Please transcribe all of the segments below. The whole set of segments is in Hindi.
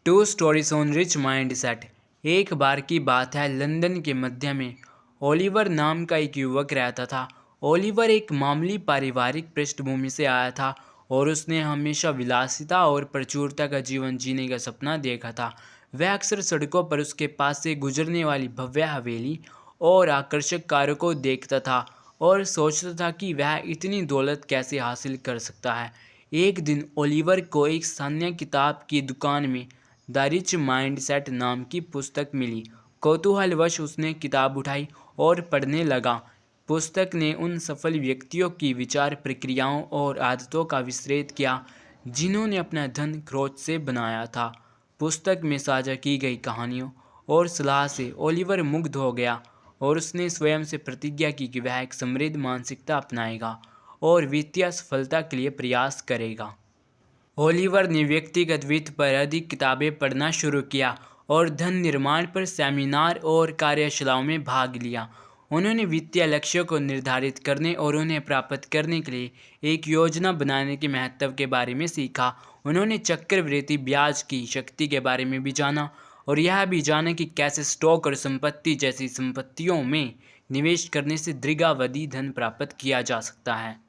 To stories on rich mindset. एक बार की बात है, लंदन के मध्य में ओलिवर नाम का एक युवक रहता था। ओलिवर एक मामूली पारिवारिक पृष्ठभूमि से आया था और उसने हमेशा विलासिता और प्रचुरता का जीवन जीने का सपना देखा था। वह अक्सर सड़कों पर उसके पास से गुजरने वाली भव्य हवेली और आकर्षक कारों को देखता था और सोचता था कि वह इतनी दौलत कैसे हासिल कर सकता है। एक दिन ओलिवर को एक स्थानीय किताब की दुकान में द रिच माइंड सेट नाम की पुस्तक मिली। कौतूहलवश उसने किताब उठाई और पढ़ने लगा। पुस्तक ने उन सफल व्यक्तियों की विचार प्रक्रियाओं और आदतों का विश्लेषण किया जिन्होंने अपना धन खरोच से बनाया था। पुस्तक में साझा की गई कहानियों और सलाह से ओलिवर मुग्ध हो गया और उसने स्वयं से प्रतिज्ञा की कि वह एक समृद्ध मानसिकता अपनाएगा और वित्तीय सफलता के लिए प्रयास करेगा। ओलिवर ने व्यक्तिगत वित्त पर अधिक किताबें पढ़ना शुरू किया और धन निर्माण पर सेमिनार और कार्यशालाओं में भाग लिया। उन्होंने वित्तीय लक्ष्यों को निर्धारित करने और उन्हें प्राप्त करने के लिए एक योजना बनाने के महत्व के बारे में सीखा। उन्होंने चक्रवृद्धि ब्याज की शक्ति के बारे में भी जाना और यह भी जाना कि कैसे स्टॉक और संपत्ति जैसी संपत्तियों में निवेश करने से दीर्घावधि धन प्राप्त किया जा सकता है।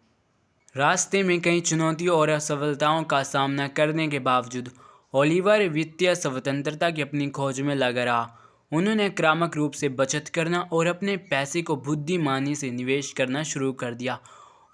रास्ते में कई चुनौतियों और असफलताओं का सामना करने के बावजूद ओलिवर वित्तीय स्वतंत्रता की अपनी खोज में लगा रहा। उन्होंने आक्रामक रूप से बचत करना और अपने पैसे को बुद्धिमानी से निवेश करना शुरू कर दिया।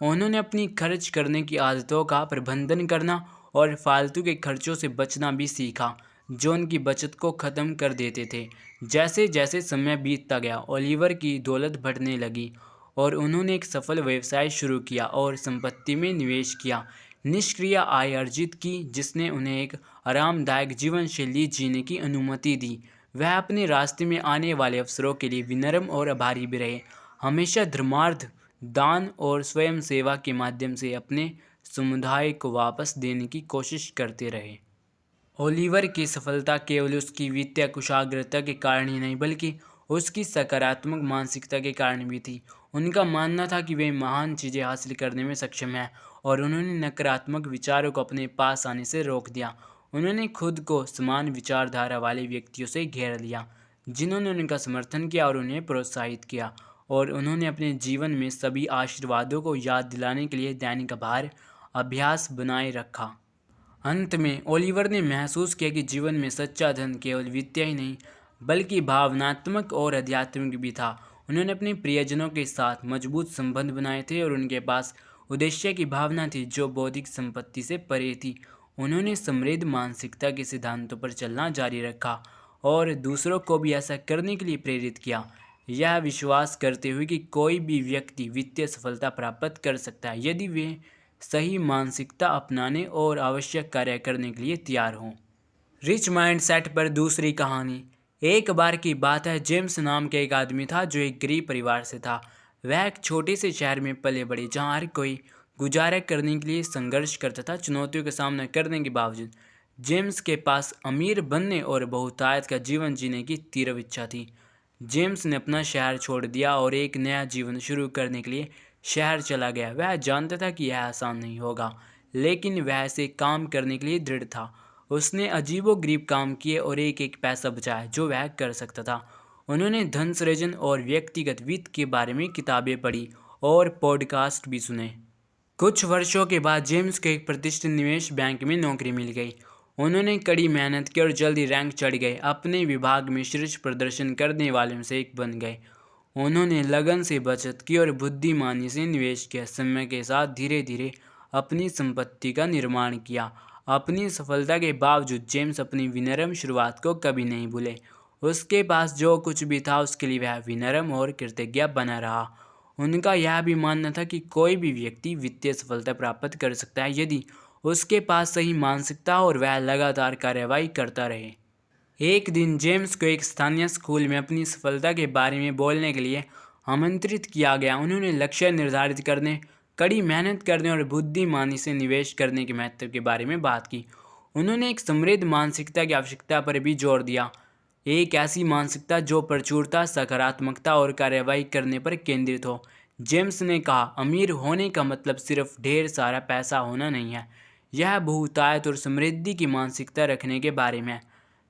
उन्होंने अपनी खर्च करने की आदतों का प्रबंधन करना और फालतू के खर्चों से बचना भी सीखा जो उनकी बचत को ख़त्म कर देते थे। जैसे जैसे समय बीतता गया, ओलिवर की दौलत बढ़ने लगी और उन्होंने एक सफल व्यवसाय शुरू किया और संपत्ति में निवेश किया, निष्क्रिय आय अर्जित की जिसने उन्हें एक आरामदायक जीवन शैली जीने की अनुमति दी। वह अपने रास्ते में आने वाले अवसरों के लिए विनम्र और आभारी भी रहे, हमेशा धर्मार्थ, दान और स्वयं सेवा के माध्यम से अपने समुदाय को वापस देने की कोशिश करते रहे। ओलिवर की सफलता केवल उसकी वित्तीय कुशाग्रता के कारण ही नहीं बल्कि उसकी सकारात्मक मानसिकता के कारण भी थी। उनका मानना था कि वे महान चीज़ें हासिल करने में सक्षम हैं और उन्होंने नकारात्मक विचारों को अपने पास आने से रोक दिया। उन्होंने खुद को समान विचारधारा वाले व्यक्तियों से घेर लिया जिन्होंने उनका समर्थन किया और उन्हें प्रोत्साहित किया, और उन्होंने अपने जीवन में सभी आशीर्वादों को याद दिलाने के लिए दैनिक आभार अभ्यास बनाए रखा। अंत में ओलिवर ने महसूस किया कि जीवन में सच्चा धन केवल वित्तीय ही नहीं बल्कि भावनात्मक और आध्यात्मिक भी था। उन्होंने अपने प्रियजनों के साथ मजबूत संबंध बनाए थे और उनके पास उद्देश्य की भावना थी जो बौद्धिक संपत्ति से परे थी। उन्होंने समृद्ध मानसिकता के सिद्धांतों पर चलना जारी रखा और दूसरों को भी ऐसा करने के लिए प्रेरित किया, यह विश्वास करते हुए कि कोई भी व्यक्ति वित्तीय सफलता प्राप्त कर सकता है यदि वे सही मानसिकता अपनाने और आवश्यक कार्य करने के लिए तैयार हों। रिच माइंड सेट पर दूसरी कहानी। एक बार की बात है, जेम्स नाम के एक आदमी था जो एक गरीब परिवार से था। वह एक छोटे से शहर में पले बड़े जहाँ हर कोई गुजारा करने के लिए संघर्ष करता था। चुनौतियों का सामना करने के बावजूद जेम्स के पास अमीर बनने और बहुतायत का जीवन जीने की तीव्र इच्छा थी। जेम्स ने अपना शहर छोड़ दिया और एक नया जीवन शुरू करने के लिए शहर चला गया। वह जानता था कि यह आसान नहीं होगा, लेकिन वह ऐसे काम करने के लिए दृढ़ था। उसने अजीबोगरीब काम किए और एक एक पैसा बचाया जो वह कर सकता था। उन्होंने धन सृजन और व्यक्तिगत वित्त के बारे में किताबें पढ़ी और पॉडकास्ट भी सुने। कुछ वर्षों के बाद जेम्स को एक प्रतिष्ठित निवेश बैंक में नौकरी मिल गई। उन्होंने कड़ी मेहनत की और जल्दी रैंक चढ़ गए, अपने विभाग में शीर्ष प्रदर्शन करने वालों में से एक बन गए। उन्होंने लगन से बचत की और बुद्धिमानी से निवेश किया। समय के साथ धीरे धीरे अपनी संपत्ति का निर्माण किया। अपनी सफलता के बावजूद जेम्स अपनी विनम्र शुरुआत को कभी नहीं भूले। उसके पास जो कुछ भी था उसके लिए वह विनम्र और कृतज्ञ बना रहा। उनका यह भी मानना था कि कोई भी व्यक्ति वित्तीय सफलता प्राप्त कर सकता है यदि उसके पास सही मानसिकता और वह लगातार कार्रवाई करता रहे। एक दिन जेम्स को एक स्थानीय स्कूल में अपनी सफलता के बारे में बोलने के लिए आमंत्रित किया गया। उन्होंने लक्ष्य निर्धारित करने, कड़ी मेहनत करने और बुद्धिमानी से निवेश करने के महत्व के बारे में बात की। उन्होंने एक समृद्ध मानसिकता की आवश्यकता पर भी जोर दिया, एक ऐसी मानसिकता जो प्रचुरता, सकारात्मकता और कार्रवाई करने पर केंद्रित हो। जेम्स ने कहा, अमीर होने का मतलब सिर्फ ढेर सारा पैसा होना नहीं है, यह बहुतायत और समृद्धि की मानसिकता रखने के बारे में है।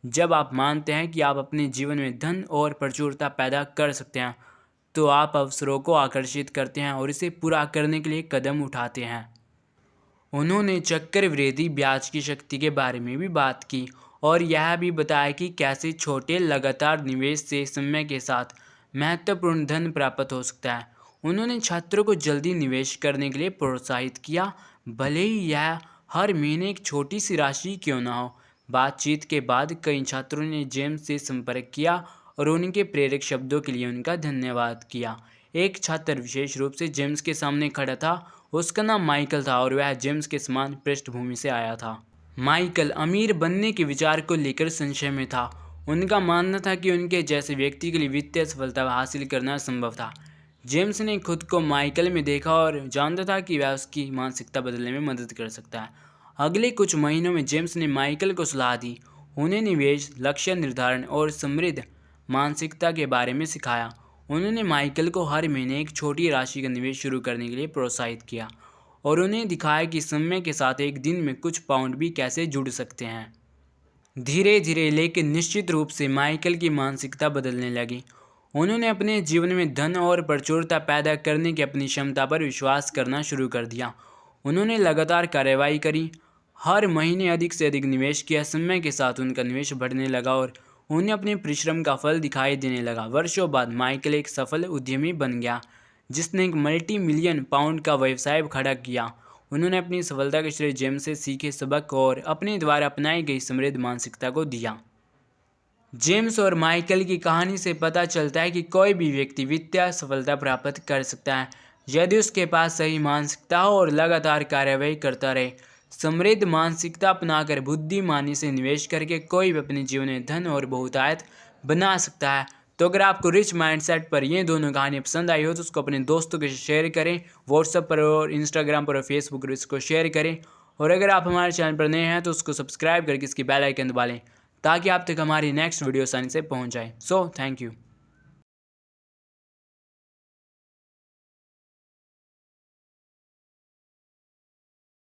जब आप मानते हैं कि आप अपने जीवन में धन और प्रचुरता पैदा कर सकते हैं तो आप अवसरों को आकर्षित करते हैं और इसे पूरा करने के लिए कदम उठाते हैं। उन्होंने चक्रवृद्धि ब्याज की शक्ति के बारे में भी बात की और यह भी बताया कि कैसे छोटे लगातार निवेश से समय के साथ महत्वपूर्ण धन प्राप्त हो सकता है। उन्होंने छात्रों को जल्दी निवेश करने के लिए प्रोत्साहित किया, भले ही यह हर महीने एक छोटी सी राशि क्यों ना हो। बातचीत के बाद कई छात्रों ने जेम्स से संपर्क किया और उनके प्रेरक शब्दों के लिए उनका धन्यवाद किया। एक छात्र विशेष रूप से जेम्स के सामने खड़ा था। उसका नाम माइकल था और वह जेम्स के समान पृष्ठभूमि से आया था। माइकल अमीर बनने के विचार को लेकर संशय में था। उनका मानना था कि उनके जैसे व्यक्ति के लिए वित्तीय सफलता हासिल करना संभव था। जेम्स ने खुद को माइकल में देखा और जानता था कि वह उसकी मानसिकता बदलने में मदद कर सकता है। अगले कुछ महीनों में जेम्स ने माइकल को सलाह दी, उन्हें निवेश, लक्ष्य निर्धारण और समृद्ध मानसिकता के बारे में सिखाया। उन्होंने माइकल को हर महीने एक छोटी राशि का निवेश शुरू करने के लिए प्रोत्साहित किया और उन्हें दिखाया कि समय के साथ एक दिन में कुछ पाउंड भी कैसे जुड़ सकते हैं। धीरे धीरे लेकिन निश्चित रूप से माइकल की मानसिकता बदलने लगी। उन्होंने अपने जीवन में धन और प्रचुरता पैदा करने की अपनी क्षमता पर विश्वास करना शुरू कर दिया। उन्होंने लगातार कार्रवाई करी, हर महीने अधिक से अधिक निवेश किया। समय के साथ उनका निवेश बढ़ने लगा और उन्हें अपने परिश्रम का फल दिखाई देने लगा। वर्षों बाद माइकल एक सफल उद्यमी बन गया जिसने एक मल्टी मिलियन पाउंड का व्यवसाय खड़ा किया। उन्होंने अपनी सफलता के श्रेय जेम्स से सीखे सबक और अपने द्वारा अपनाई गई समृद्ध मानसिकता को दिया। जेम्स और माइकल की कहानी से पता चलता है कि कोई भी व्यक्ति वित्तीय सफलता प्राप्त कर सकता है यदि उसके पास सही मानसिकता हो और लगातार कार्यवाही करता रहे। समृद्ध मानसिकता अपनाकर बुद्धिमानी से निवेश करके कोई भी अपने जीवन में धन और बहुतायत बना सकता है। तो अगर आपको रिच माइंडसेट पर ये दोनों कहानियाँ पसंद आई हो तो उसको अपने दोस्तों के साथ शेयर करें, व्हाट्सएप पर और इंस्टाग्राम पर और फेसबुक पर इसको शेयर करें। और अगर आप हमारे चैनल पर नए हैं तो उसको सब्सक्राइब करके इसकी बेल आइकन दबा लें ताकि आप तक हमारी नेक्स्ट वीडियो आसानी से पहुंच जाए। So thank you.